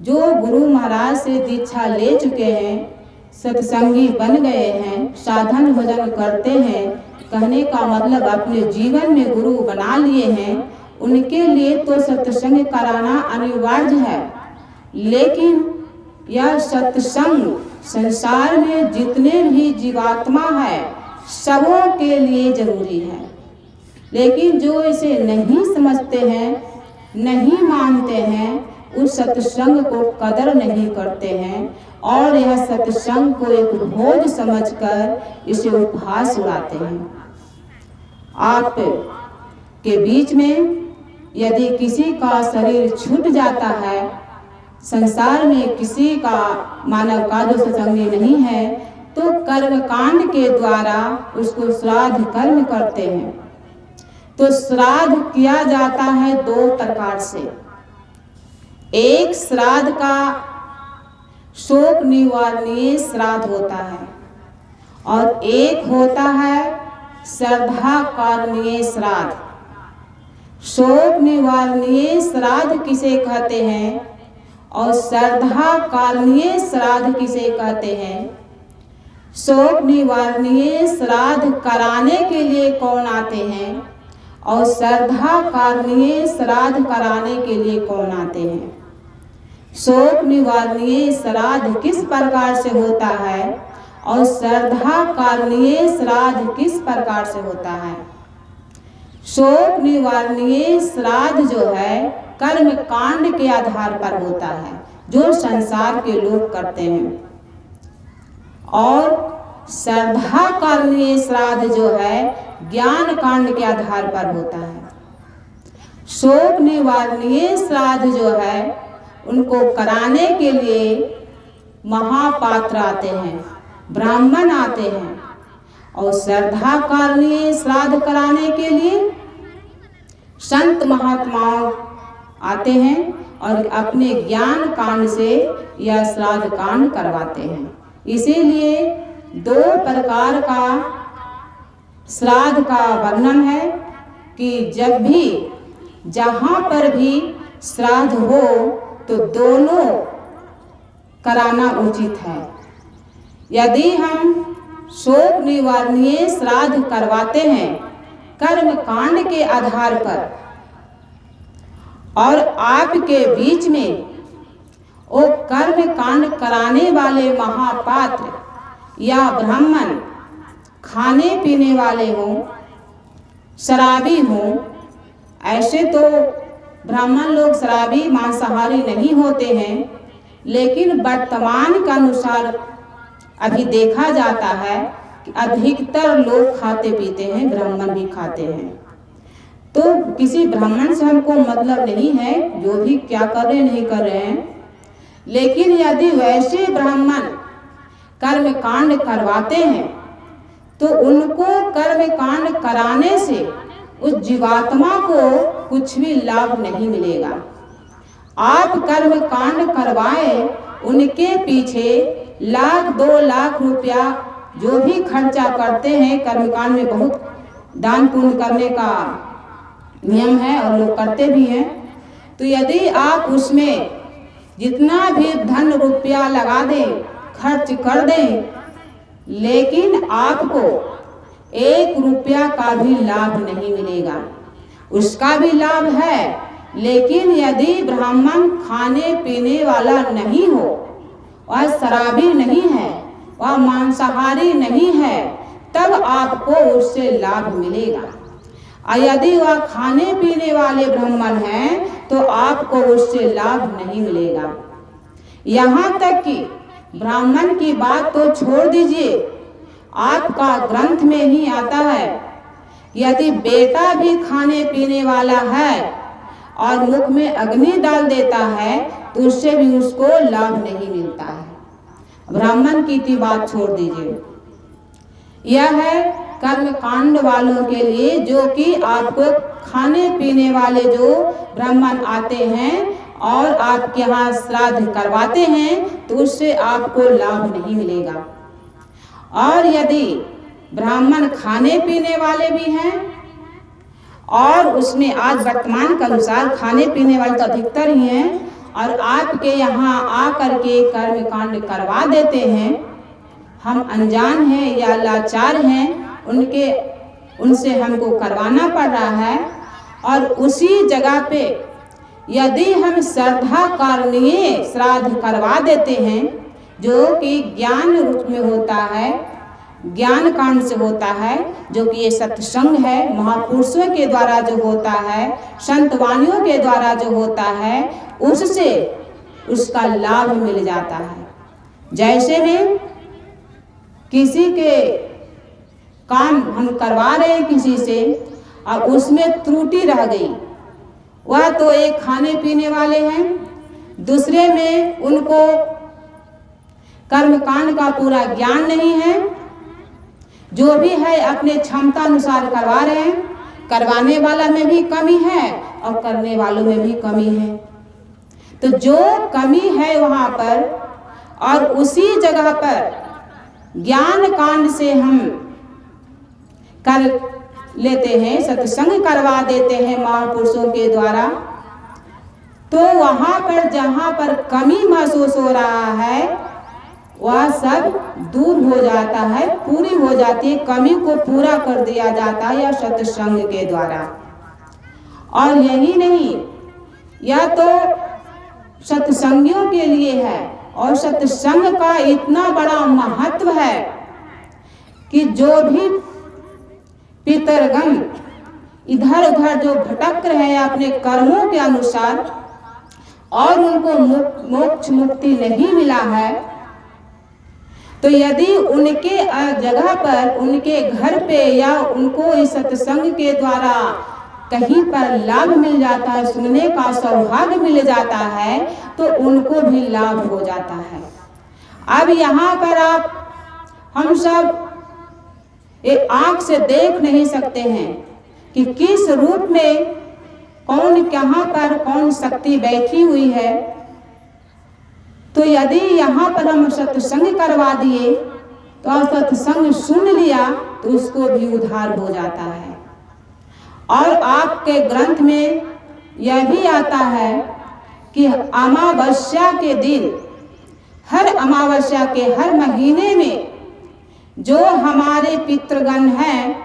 जो गुरु महाराज से दीक्षा ले चुके हैं, सत्संगी बन गए हैं, साधन भजन करते हैं, कहने का मतलब अपने जीवन में गुरु बना लिए हैं, उनके लिए तो सत्संग कराना अनिवार्य है। लेकिन यह सत्संग संसार में जितने भी जीवात्मा है सबों के लिए जरूरी है। लेकिन जो इसे नहीं समझते हैं, नहीं मानते हैं, उस सत्संग को कदर नहीं करते हैं और यह सत्संग को एक भोज समझकर इसे उपहास उड़ाते हैं। आप के बीच में यदि किसी का शरीर छूट जाता है, संसार में किसी का मानव का जो सत्संगी नहीं है, तो कर्म कांड के द्वारा उसको श्राद्ध कर्म करते हैं। तो श्राद्ध किया जाता है दो प्रकार से। एक श्राद्ध का शोक निवारणीय श्राद्ध होता है और एक होता है श्रद्धा कारणीय श्राद्ध। शोक निवारणीय श्राद्ध किसे कहते हैं और श्रद्धा कारणीय श्राद्ध किसे कहते हैं? शोक निवारणीय श्राद्ध कराने के लिए कौन आते हैं और श्रद्धा कारणीय श्राद्ध कराने के लिए कौन आते हैं? शोक निवारणीय श्राद्ध किस प्रकार से होता है और श्रद्धा कारणीय श्राद्ध किस प्रकार से होता है? शोक निवारणीय श्राद्ध जो है कर्म कांड के आधार पर होता है, जो संसार के लोग करते हैं, और श्रद्धा कारणीय श्राद्ध जो है ज्ञान कांड के आधार पर होता है। शोक निवारणीय श्राद्ध जो है उनको कराने के लिए महापात्र आते हैं, ब्राह्मण आते हैं, और श्रद्धा कारणीय श्राद्ध कराने के लिए संत महात्माओं आते हैं और अपने ज्ञान कांड से यह श्राद्ध कांड करवाते हैं। इसीलिए दो प्रकार का श्राद्ध का वर्णन है कि जब भी जहाँ पर भी श्राद्ध हो तो दोनों कराना उचित है। यदि हम शोक निवारणीय श्राद्ध करवाते हैं कर्म कांड के आधार पर और आपके बीच में वो कर्म कांड कराने वाले महापात्र या ब्राह्मण खाने पीने वाले हों, शराबी हों, ऐसे तो ब्राह्मण लोग शराबी मांसाहारी नहीं होते हैं, लेकिन वर्तमान के अनुसार अभी देखा जाता है कि अधिकतर लोग खाते पीते हैं, ब्राह्मण भी खाते हैं। तो किसी ब्राह्मण से हमको मतलब नहीं है, जो भी क्या कर रहे नहीं कर रहे हैं, लेकिन यदि वैसे ब्राह्मण कर्म कांड करवाते हैं तो उनको कर्म कांड कराने से उस जीवात्मा को कुछ भी लाभ नहीं मिलेगा। आप कर्म कांड करवाएं, उनके पीछे 1,00,000 2 लाख रुपया जो भी खर्चा करते हैं, कर्मकांड में बहुत दान पुण्य करने का नियम है और लोग करते भी हैं। तो यदि आप उसमें जितना भी धन रुपया लगा दें, खर्च कर दें, लेकिन आपको 1 रुपया का भी लाभ नहीं मिलेगा। उसका भी लाभ है, लेकिन यदि ब्राह्मण खाने पीने वाला नहीं हो, वह शराबी नहीं है, वह मांसाहारी नहीं है, तब आपको उससे लाभ मिलेगा। और यदि वह खाने पीने वाले ब्राह्मण हैं तो आपको उससे लाभ नहीं मिलेगा। यहाँ तक कि ब्राह्मण की बात तो छोड़ दीजिए, आपका ग्रंथ में ही आता है यदि बेटा भी खाने पीने वाला है और मुख में अग्नि डाल देता है तो उससे भी उसको लाभ नहीं मिलता है। ब्राह्मण की बात छोड़ दीजिए। यह है कर्म कांड वालों के लिए, जो कि आपको खाने पीने वाले जो ब्राह्मण आते हैं और आपके यहाँ श्राद्ध करवाते हैं तो उससे आपको लाभ नहीं मिलेगा। और यदि ब्राह्मण खाने पीने वाले भी हैं और उसमें आज वर्तमान के अनुसार खाने पीने वाले तो अधिकतर ही हैं, और आपके यहाँ आकर के कर्म कांड करवा देते हैं। हम अनजान हैं या लाचार हैं, उनसे हमको करवाना पड़ रहा है। और उसी जगह पे यदि हम श्रद्धा कारणीय श्राद्ध करवा देते हैं, जो कि ज्ञान रूप में होता है, ज्ञान कांड से होता है, जो कि ये सत्संग है, महापुरुषों के द्वारा जो होता है, संत वाणियों के द्वारा जो होता है, उससे उसका लाभ मिल जाता है। जैसे में किसी के काम हम करवा रहे हैं किसी से, और उसमें त्रुटि रह गई, वह तो एक खाने पीने वाले हैं, दूसरे में उनको कर्मकांड का पूरा ज्ञान नहीं है, जो भी है अपने क्षमता अनुसार करवा रहे हैं। करवाने वाला में भी कमी है और करने वालों में भी कमी है। तो जो कमी है वहाँ पर, और उसी जगह पर ज्ञान कांड से हम कर लेते हैं, सत्संग करवा देते हैं महापुरुषों के द्वारा, तो वहाँ पर जहाँ पर कमी महसूस हो रहा है वह सब दूर हो जाता है, पूरी हो जाती है, कमी को पूरा कर दिया जाता है या सत्संग के द्वारा। और यही नहीं, यह तो सत्संगियों के लिए है, और सत्संग का इतना बड़ा महत्व है कि जो भी पितरगण इधर उधर जो भटक रहे हैं अपने कर्मों के अनुसार, और उनको मोक्ष मुक्ति नहीं मिला है, तो यदि उनके जगह पर, उनके घर पे, या उनको इस सत्संग के द्वारा कहीं पर लाभ मिल जाता है, सुनने का सौभाग्य मिल जाता है, तो उनको भी लाभ हो जाता है। अब यहाँ पर हम सब एक आँख से देख नहीं सकते हैं कि किस रूप में कौन कहाँ पर कौन शक्ति बैठी हुई है। तो यदि यहाँ पर हम सत्संग करवा दिए, तो सत्संग सुन लिया, तो उसको भी उद्धार हो जाता है। और आपके ग्रंथ में यह भी आता है कि अमावस्या के दिन, हर अमावस्या के हर महीने में जो हमारे पितृगण हैं,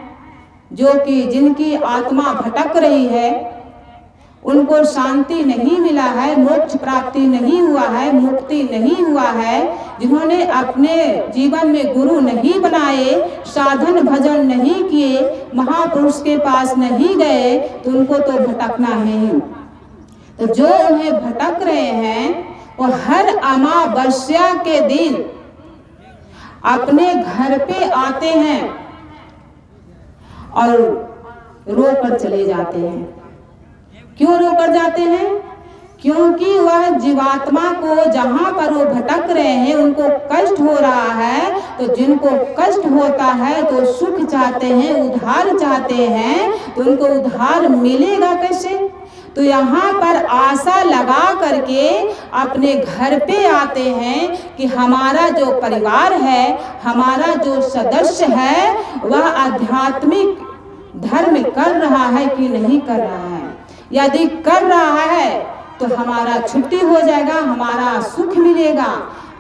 जो कि जिनकी आत्मा भटक रही है, उनको शांति नहीं मिला है, मोक्ष प्राप्ति नहीं हुआ है, मुक्ति नहीं हुआ है, जिन्होंने अपने जीवन में गुरु नहीं बनाए, साधन भजन नहीं किए, महापुरुष के पास नहीं गए, तो उनको तो भटकना है ही। तो जो उन्हें भटक रहे हैं, वो हर अमावस्या के दिन अपने घर पे आते हैं और रो कर चले जाते हैं। क्यों रो कर जाते हैं? क्योंकि वह जीवात्मा को जहाँ पर वो भटक रहे हैं, उनको कष्ट हो रहा है, तो जिनको कष्ट होता है तो सुख चाहते हैं, उद्धार चाहते हैं, तो उनको उद्धार मिलेगा कैसे? तो यहाँ पर आशा लगा करके अपने घर पे आते हैं कि हमारा जो परिवार है, हमारा जो सदस्य है, वह आध्यात्मिक धर्म कर रहा है कि नहीं कर रहा है। यदि कर रहा है तो हमारा छुट्टी हो जाएगा, हमारा सुख मिलेगा।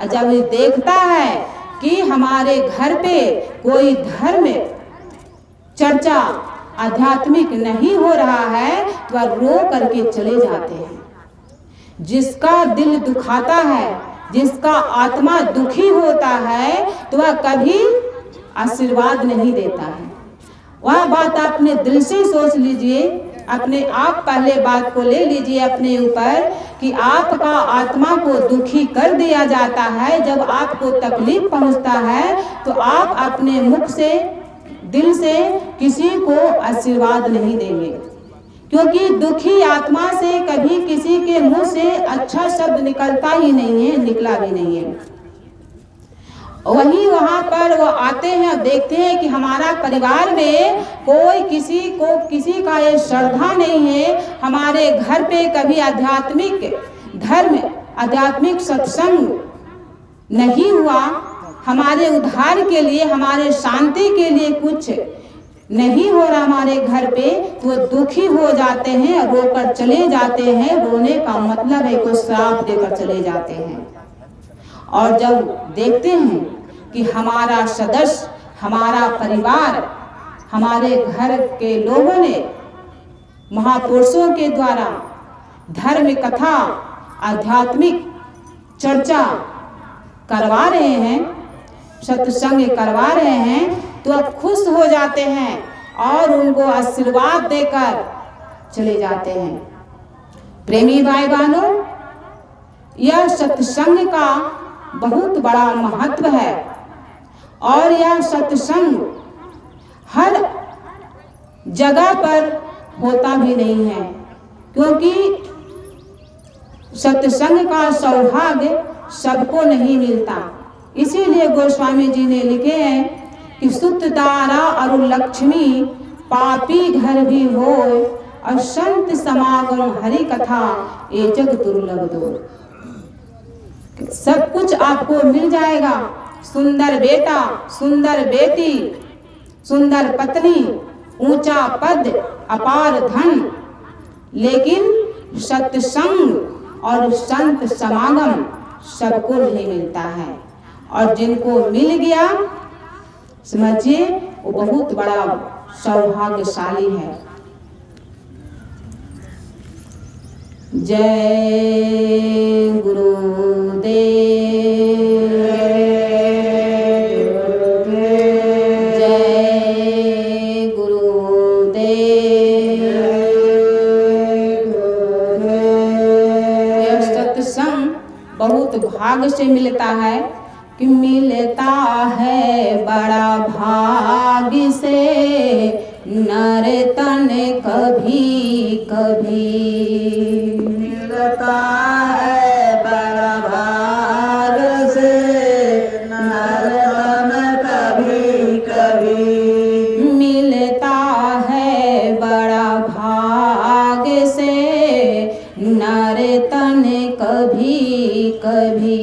जब देखता है कि हमारे घर पे कोई धर्म चर्चा आध्यात्मिक नहीं हो रहा है, तो वह रो करके चले जाते हैं। जिसका दिल दुखाता है, जिसका आत्मा दुखी होता है, तो वह कभी आशीर्वाद नहीं देता है। वह बात अपने दिल से सोच लीजिए, अपने आप पहले बात को ले लीजिए अपने ऊपर कि आपका आत्मा को दुखी कर दिया जाता है। जब आपको तकलीफ पहुंचता है तो आप अपने मुख से, दिल से किसी को आशीर्वाद नहीं देंगे, क्योंकि दुखी आत्मा से कभी किसी के मुंह से अच्छा शब्द निकलता ही नहीं है, निकला भी नहीं है। वही वहाँ पर वो आते हैं और देखते हैं कि हमारा परिवार में कोई किसी का ये श्रद्धा नहीं है, हमारे घर पे कभी आध्यात्मिक धर्म, आध्यात्मिक सत्संग नहीं हुआ, हमारे उद्धार के लिए, हमारे शांति के लिए कुछ नहीं हो रहा हमारे घर पे तो दुखी हो जाते हैं, रोकर चले जाते हैं। रोने का मतलब है को श्राप देकर चले जाते हैं। और जब देखते हैं कि हमारा सदस्य, हमारा परिवार, हमारे घर के लोगों ने महापुरुषों के द्वारा धर्म कथा, आध्यात्मिक चर्चा करवा रहे हैं, सत्संग करवा रहे हैं, तो अब खुश हो जाते हैं और उनको आशीर्वाद देकर चले जाते हैं। प्रेमी भाई बहनों, यह सत्संग का बहुत बड़ा महत्व है और यह सत्संग हर जगह पर होता भी नहीं है, क्योंकि सत्संग का सौभाग्य सबको नहीं मिलता। इसीलिए गोस्वामी जी ने लिखे हैं कि सुत दारा और लक्ष्मी पापी घर भी हो और संत समागम हरि कथा ये जग दुर्लभ दो। सब कुछ आपको मिल जाएगा, सुंदर बेटा, सुंदर बेटी, सुंदर पत्नी, ऊंचा पद, अपार धन, लेकिन सत्संग और संत समागम सबको नहीं मिलता है। और जिनको मिल गया समझिए वो बहुत बड़ा सौभाग्यशाली है। जय गुरुदेव, जय गुरुदेव। यह सत्संग बहुत भाग्य से मिलता है कि मिलता है बड़ा भाग्य से नर तन कभी कभी। मिलता है बड़ा भाग्य से नर तन कभी कभी। मिलता है बड़ा भाग्य से नर तन कभी कभी।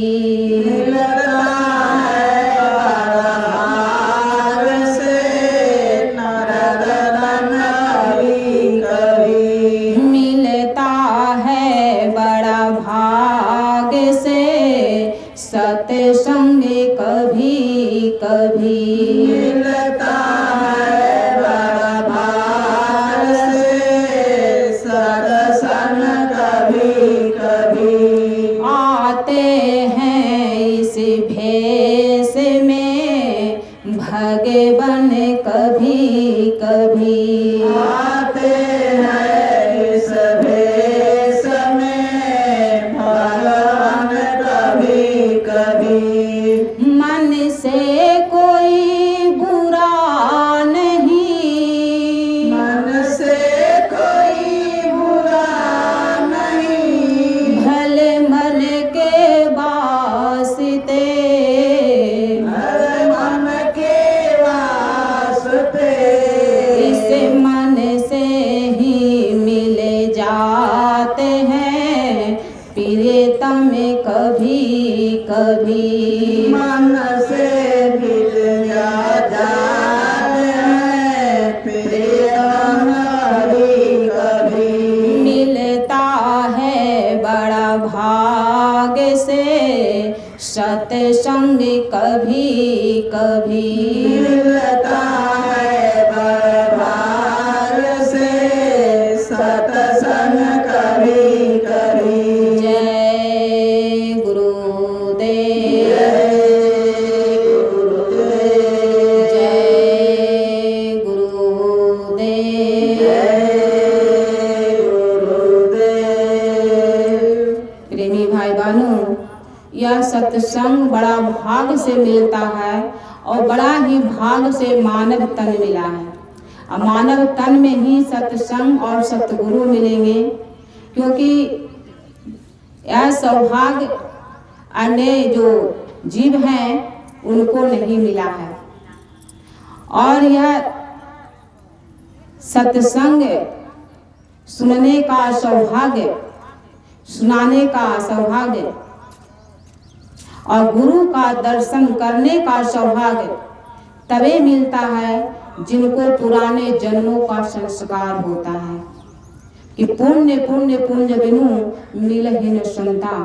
सत्संग कभी कभी मिलता है बड़ा भाग्य से, सत्संग कभी कभी। आते हैं इस भेष में भगवान कभी कभी। आते हैं इस भेष में भगवान कभी कभी। मन से कोई बुरा नहीं, मन से कोई बुरा नहीं, भले मन के वास्ते, भले मन के वास्ते। इस मन से ही मिले जाते हैं प्रियतम कभी कभी। मन से मिल जाते हैं प्रियतम कभी कभी। मिलता है बड़ा भाग्य से सत्संग कभी कभी। मिलता है बड़ा भाग्य से सत्संग कभी कभी। जय गुरुदेव, जय गुरुदेव, जय गुरुदेव। प्रेमी भाई बहनों, यह सत्संग बड़ा भाग से मिलता है और बड़ा ही भाग से मानव तन मिला है। और मानव तन में ही सत्संग और सतगुरु मिलेंगे, क्योंकि यह सौभाग्य अन्य जो जीव हैं उनको नहीं मिला है। और यह सत्संग सुनने का सौभाग्य, सुनाने का सौभाग्य और गुरु का दर्शन करने का सौभाग्य तभी मिलता है जिनको पुराने जन्मों का संस्कार होता है कि पुण्य पुण्य पुण्य बिनु मिलहि न संता।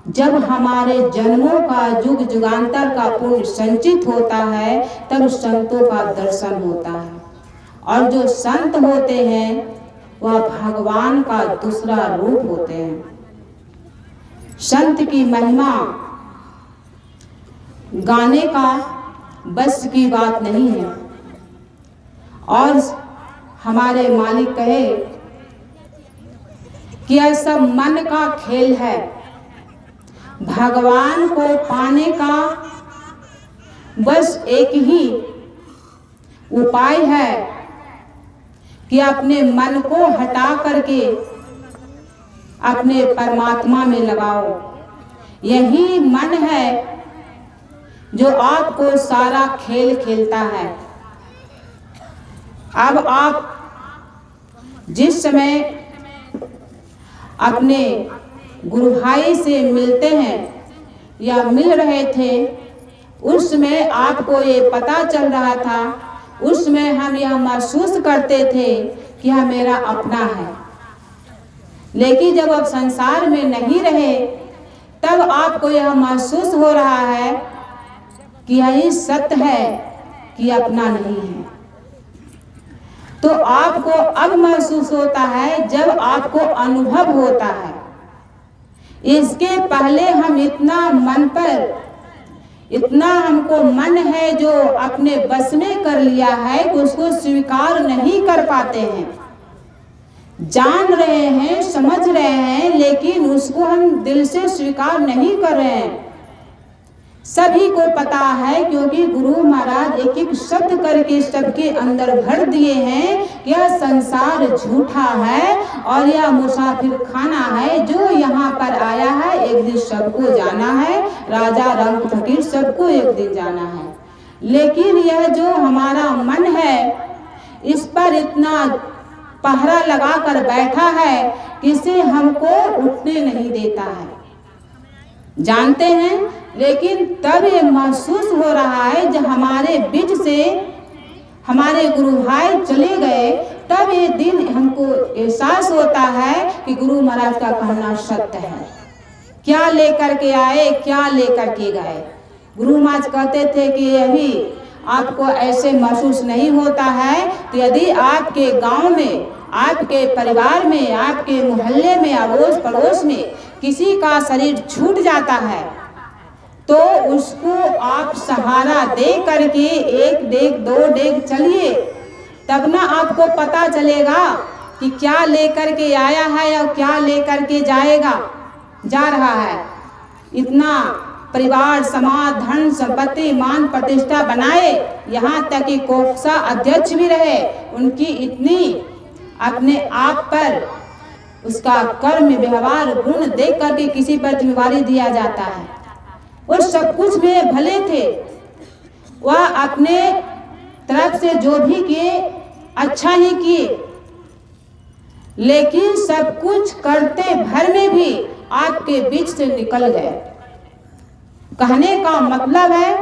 जब हमारे जन्मों का युग युगांतर का पुण्य संचित होता है तब संतों का दर्शन होता है। और जो संत होते हैं वह भगवान का दूसरा रूप होते हैं। संत की महिमा गाने का बस की बात नहीं है। और हमारे मालिक कहे कि यह सब मन का खेल है। भगवान को पाने का बस एक ही उपाय है कि अपने मन को हटा करके अपने परमात्मा में लगाओ। यही मन है जो आपको सारा खेल खेलता है। अब आप जिस समय अपने गुरु भाई से मिलते हैं या मिल रहे थे, उसमें आपको ये पता चल रहा था, उसमें हम यह महसूस करते थे कि यह मेरा अपना है। लेकिन जब आप संसार में नहीं रहे तब आपको यह महसूस हो रहा है कि यही सत्य है कि अपना नहीं है। तो आपको अब महसूस होता है जब आपको अनुभव होता है। इसके पहले हम इतना मन पर, इतना हमको मन है जो अपने बस में कर लिया है कि उसको स्वीकार नहीं कर पाते हैं। जान रहे हैं, समझ रहे हैं, लेकिन उसको हम दिल से स्वीकार नहीं कर रहे हैं। सभी को पता है क्योंकि गुरु महाराज एक एक शब्द करके सबके अंदर भर दिए हैं कि यह संसार झूठा है और यह मुसाफिर खाना है। जो यहाँ पर आया है एक दिन सबको जाना है। राजा रंग फकीर सबको एक दिन जाना है। लेकिन यह जो हमारा मन है इस पर इतना पहरा लगा कर बैठा है कि इसे हमको उठने नहीं देता है। जानते हैं, लेकिन तब ये महसूस हो रहा है जब हमारे बीच से हमारे गुरु भाई चले गए, तब ये दिन हमको एहसास होता है कि गुरु महाराज का कहना सत्य है। क्या लेकर के आए, क्या लेकर के गए। गुरु महाराज कहते थे कि अभी आपको ऐसे महसूस नहीं होता है तो यदि आपके गांव में, आपके परिवार में, आपके मोहल्ले में, अड़ोस पड़ोस में किसी का शरीर छूट जाता है तो उसको आप सहारा दे करके एक डेग दो डेग चलिए, तब ना आपको पता चलेगा कि क्या लेकर के आया है और क्या लेकर के जा रहा है। इतना परिवार, समाज, धन संपत्ति, मान प्रतिष्ठा बनाए, यहाँ तक कि कोसा अध्यक्ष भी रहे, उनकी इतनी अपने आप पर उसका कर्म व्यवहार गुण देख करके किसी पर जिम्मेवारी दिया जाता है। वो सब कुछ में भले थे, वह अपने तरफ से जो भी किए अच्छा ही किए, लेकिन सब कुछ करते भर में भी आपके बीच से निकल गए। कहने का मतलब है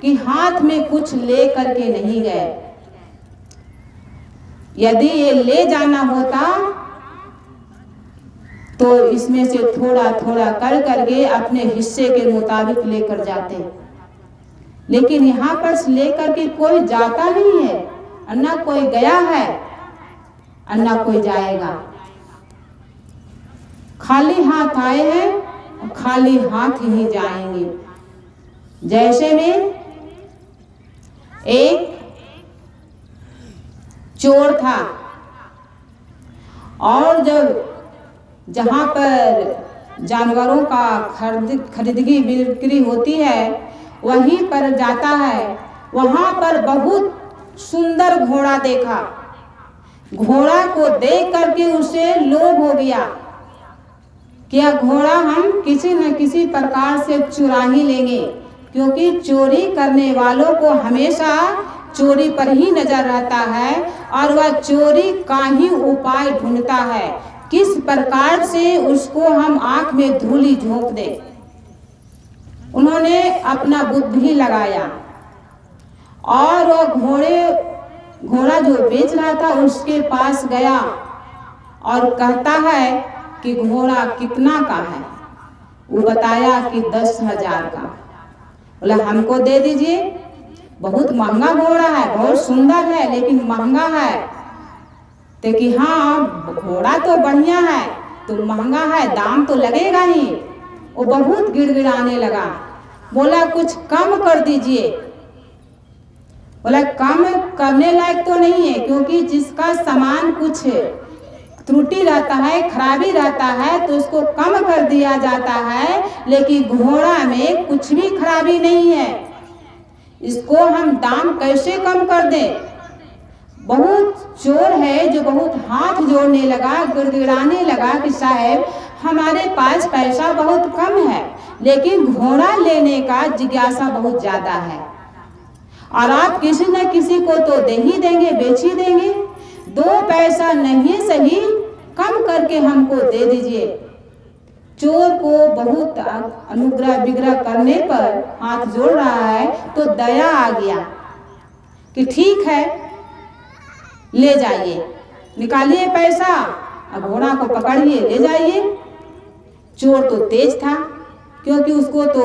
कि हाथ में कुछ ले करके नहीं गए। यदि ये ले जाना होता तो इसमें से थोड़ा थोड़ा कर करके अपने हिस्से के मुताबिक लेकर जाते, लेकिन यहाँ पर लेकर के कोई जाता नहीं है, अन्ना कोई गया है, अन्ना कोई जाएगा। खाली हाथ आए हैं और खाली हाथ ही जाएंगे। जैसे में एक चोर था और जब जहाँ पर जानवरों का खरीदगी बिक्री होती है वहीं पर जाता है। वहाँ पर बहुत सुंदर घोड़ा देखा। घोड़ा को देख करके उसे लोभ हो गया कि यह घोड़ा हम किसी न किसी प्रकार से चुरा ही लेंगे, क्योंकि चोरी करने वालों को हमेशा चोरी पर ही नजर रहता है और वह चोरी का ही उपाय ढूंढता है, किस प्रकार से उसको हम आंख में धूली झोंक दे। उन्होंने अपना बुद्धि लगाया और वह घोड़े घोड़ा जो बेच रहा था उसके पास गया और कहता है कि घोड़ा कितना का है। वो बताया कि 10,000 का। बोला हमको दे दीजिए, बहुत महंगा घोड़ा है, बहुत सुंदर है लेकिन महंगा है। तो कि हाँ घोड़ा तो बढ़िया है तो महंगा है, दाम तो लगेगा ही। वो बहुत गिड़गिड़ाने लगा, बोला कुछ कम कर दीजिए। बोला कम करने लायक तो नहीं है, क्योंकि जिसका सामान कुछ त्रुटि रहता है, खराबी रहता है तो उसको कम कर दिया जाता है, लेकिन घोड़ा में कुछ भी खराबी नहीं है, इसको हम दाम कैसे कम कर दें। बहुत चोर है जो बहुत हाथ जोड़ने लगा, गिड़गिड़ाने लगा कि साहब हमारे पास पैसा बहुत कम है लेकिन घोड़ा लेने का जिज्ञासा बहुत ज्यादा है, और आप किसी न किसी को तो दे ही देंगे, बेच ही देंगे। 2 पैसा नहीं सही कम करके हमको दे दीजिए। चोर को बहुत अनुग्रह विग्रह करने पर हाथ जोड़ रहा है तो दया आ गया कि ठीक है ले जाइए, निकालिए पैसा और घोड़ा को पकड़िए ले जाइए। चोर तो तेज था, क्योंकि उसको तो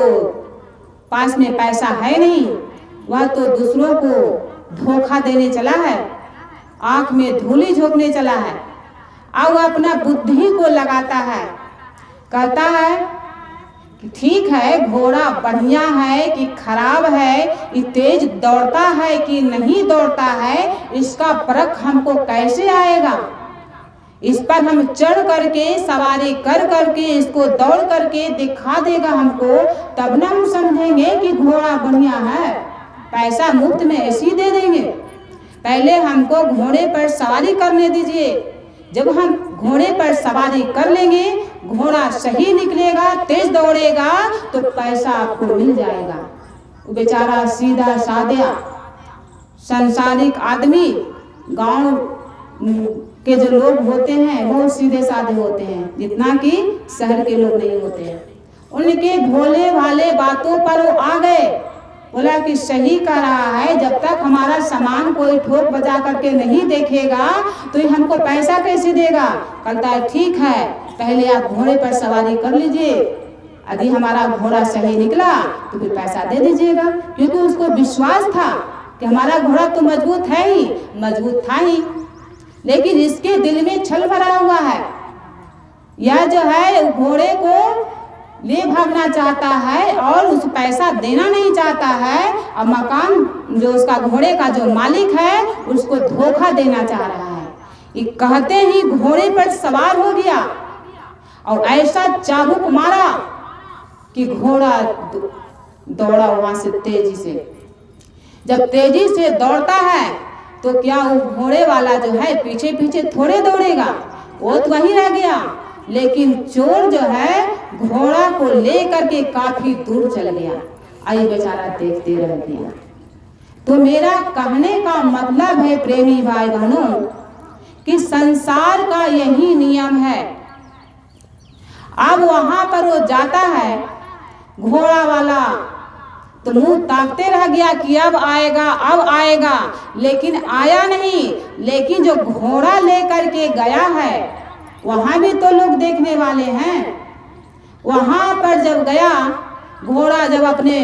पास में पैसा है नहीं, वह तो दूसरों को धोखा देने चला है, आंख में धूली झोंकने चला है। अब वह अपना बुद्धि को लगाता है, कहता है कि ठीक है घोड़ा बढ़िया है कि खराब है, ये तेज दौड़ता है कि नहीं दौड़ता है, इसका परख हमको कैसे आएगा। इस पर हम चढ़ करके सवारी कर करके इसको दौड़ करके दिखा देगा हमको, तब ना हम समझेंगे कि घोड़ा बढ़िया है। पैसा मुफ्त में ऐसे दे देंगे, पहले हमको घोड़े पर सवारी करने दीजिए। जब हम घोड़े पर सवारी कर लेंगे, घोड़ा सही निकलेगा, तेज दौड़ेगा तो पैसा आपको मिल जाएगा। वो बेचारा सीधा साधा संसारिक आदमी, गांव के जो लोग होते हैं बहुत सीधे साधे होते हैं, जितना कि शहर के लोग नहीं होते हैं। उनके भोले भाले बातों पर वो आ गए, बोला कि सही कह रहा है, जब तक हमारा सामान कोई ठोक बजा करके नहीं देखेगा तो ये हमको पैसा कैसे देगा। कहता है ठीक है पहले आप घोड़े पर सवारी कर लीजिए, यदि हमारा घोड़ा सही निकला तो फिर पैसा दे दीजिएगा। क्योंकि उसको विश्वास था कि हमारा घोड़ा तो मजबूत है ही, मजबूत था ही, लेकिन इसके दिल में छल भरा हुआ है। यह जो है घोड़े को ले भागना चाहता है और उस पैसा देना नहीं चाहता है, और मकान जो उसका घोड़े का जो मालिक है उसको धोखा देना चाह रहा है। ये कहते ही घोड़े पर सवार हो गया और ऐसा चाबुक मारा कि घोड़ा दौड़ा वहां से तेजी से। जब तेजी से दौड़ता है तो क्या वो घोड़े वाला जो है पीछे पीछे थोड़े दौड़ेगा, वो तो वहीं रह गया। लेकिन चोर जो है घोड़ा को ले करके काफी दूर चल गया, आई बेचारा देखते रह गया। तो मेरा कहने का मतलब है प्रेमी भाई बहनों कि संसार का यही नियम है। अब वहां पर वो जाता है, घोड़ा वाला तो मुंह ताकते रह गया कि अब आएगा अब आएगा, लेकिन आया नहीं। लेकिन जो घोड़ा लेकर के गया है वहां भी तो लोग देखने वाले हैं। वहां पर जब गया, घोड़ा जब अपने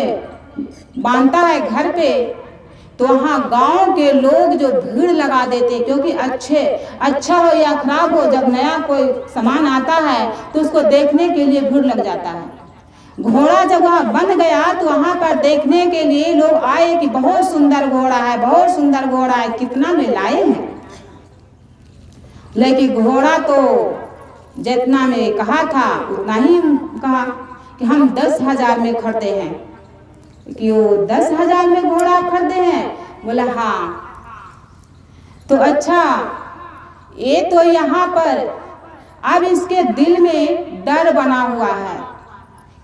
बांधता है घर पे, तो वहाँ गांव के लोग जो भीड़ लगा देते, क्योंकि अच्छा हो या खराब हो, जब नया कोई सामान आता है तो उसको देखने के लिए भीड़ लग जाता है। घोड़ा जब वहाँ बन गया तो वहाँ पर देखने के लिए लोग आए कि बहुत सुंदर घोड़ा है, बहुत सुंदर घोड़ा है, कितना में लाए हैं। लेकिन घोड़ा तो जितना में कहा था उतना ही कहा कि हम 10,000 में खरीदे हैं। कि वो 10,000 में घोड़ा खरीदे हैं? बोला हाँ। तो अच्छा, ये तो यहाँ पर अब इसके दिल में डर बना हुआ है,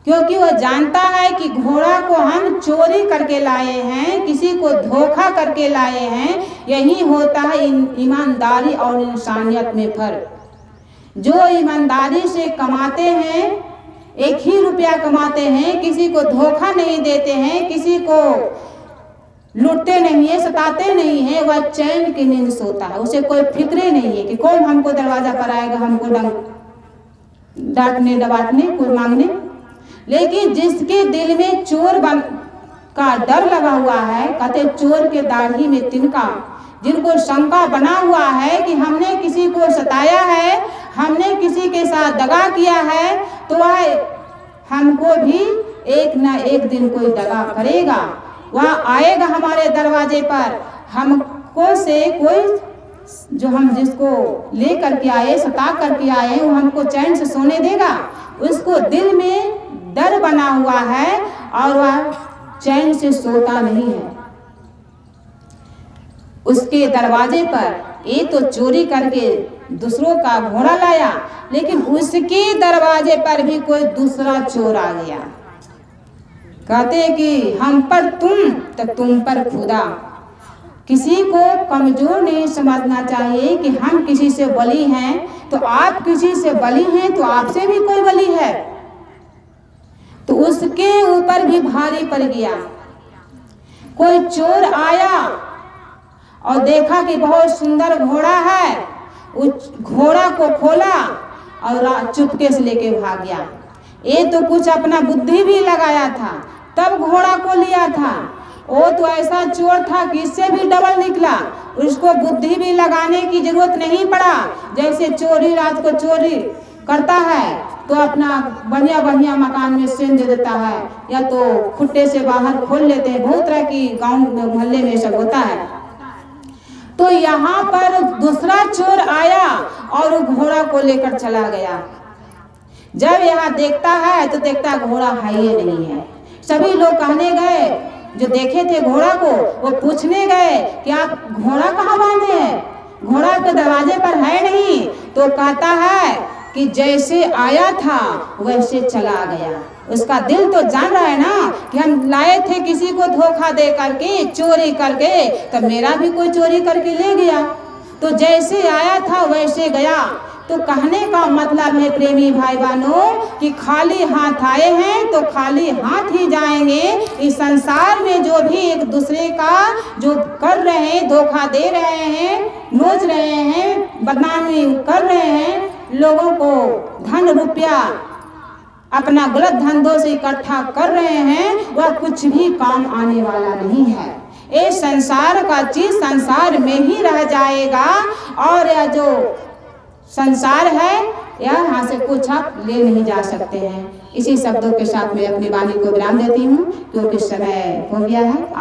क्योंकि वह जानता है कि घोड़ा को हम चोरी करके लाए हैं, किसी को धोखा करके लाए हैं। यही होता है ईमानदारी और इंसानियत में फर्क। जो ईमानदारी से कमाते हैं, एक ही रुपया कमाते हैं, किसी को धोखा नहीं देते हैं, किसी को लूटते नहीं है, सताते नहीं है, वह चैन की नींद सोता है। उसे कोई फिक्र नहीं है कि कौन हमको दरवाजा पर आएगा हमको डांटने दबाटने कोई मांगने। लेकिन जिसके दिल में चोर का डर लगा हुआ है, कहते चोर के दाढ़ी में तिनका, जिनको शंका बना हुआ है कि हमने किसी को सताया है, हमने किसी के साथ दगा किया है, तो वह हमको भी एक ना एक दिन कोई दगा करेगा। वह आएगा हमारे दरवाजे पर, हमको से कोई जो हम जिसको ले करके आए, सता करके आए, वो हमको चैन से सोने देगा। उसको दिल में डर बना हुआ है और वह चैन से सोता नहीं है। उसके दरवाजे पर ये तो चोरी करके दूसरों का घोड़ा लाया, लेकिन उसके दरवाजे पर भी कोई दूसरा चोर आ गया। कहते कि हम पर तुम तो तुम पर खुदा। किसी को कमजोर नहीं समझना चाहिए कि हम किसी से बली हैं तो आप किसी से बली हैं तो आपसे भी कोई बली है। तो उसके ऊपर भी भारी पड़ गया। कोई चोर आया और देखा कि बहुत सुंदर घोड़ा है, उस घोड़ा को खोला और चुपके से लेके भाग गया। ये तो कुछ अपना बुद्धि भी लगाया था तब घोड़ा को लिया था। वो तो ऐसा चोर था कि इससे भी डबल निकला, उसको बुद्धि भी लगाने की जरूरत नहीं पड़ा। जैसे चोरी रात को चोरी करता है तो अपना बढ़िया बढ़िया मकान में सेंध दे देता है, या तो खुट्टे से बाहर खोल लेते हैं। बहुत तरह की गांव मोहल्ले में सब होता है। तो यहाँ पर दूसरा चोर आया और घोड़ा को लेकर चला गया। जब यहाँ देखता है तो देखता घोड़ा है ही नहीं है। सभी लोग कहने गए, जो देखे थे घोड़ा को, वो पूछने गए कि आप घोड़ा कहाँ बांधे हैं, घोड़ा के दरवाजे पर है नहीं। तो कहता है कि जैसे आया था वैसे चला गया। उसका दिल तो जान रहा है ना कि हम लाए थे किसी को धोखा दे करके, चोरी करके, तो मेरा भी कोई चोरी करके ले गया। तो जैसे आया था वैसे गया। तो कहने का मतलब है प्रेमी भाई बहनों कि खाली हाथ आए हैं तो खाली हाथ ही जाएंगे। इस संसार में जो भी एक दूसरे का जो कर रहे हैं, धोखा दे रहे हैं, नोच रहे हैं, बदनामी कर रहे हैं, लोगों को धन रुपया अपना गलत धंधों से इकट्ठा कर रहे हैं, वह कुछ भी काम आने वाला नहीं है। ये संसार का चीज संसार में ही रह जाएगा और यह जो संसार है यहाँ से कुछ आप ले नहीं जा सकते हैं। इसी शब्दों के साथ मैं अपनी वाणी को विराम देती हूँ क्योंकि समय हो गया है।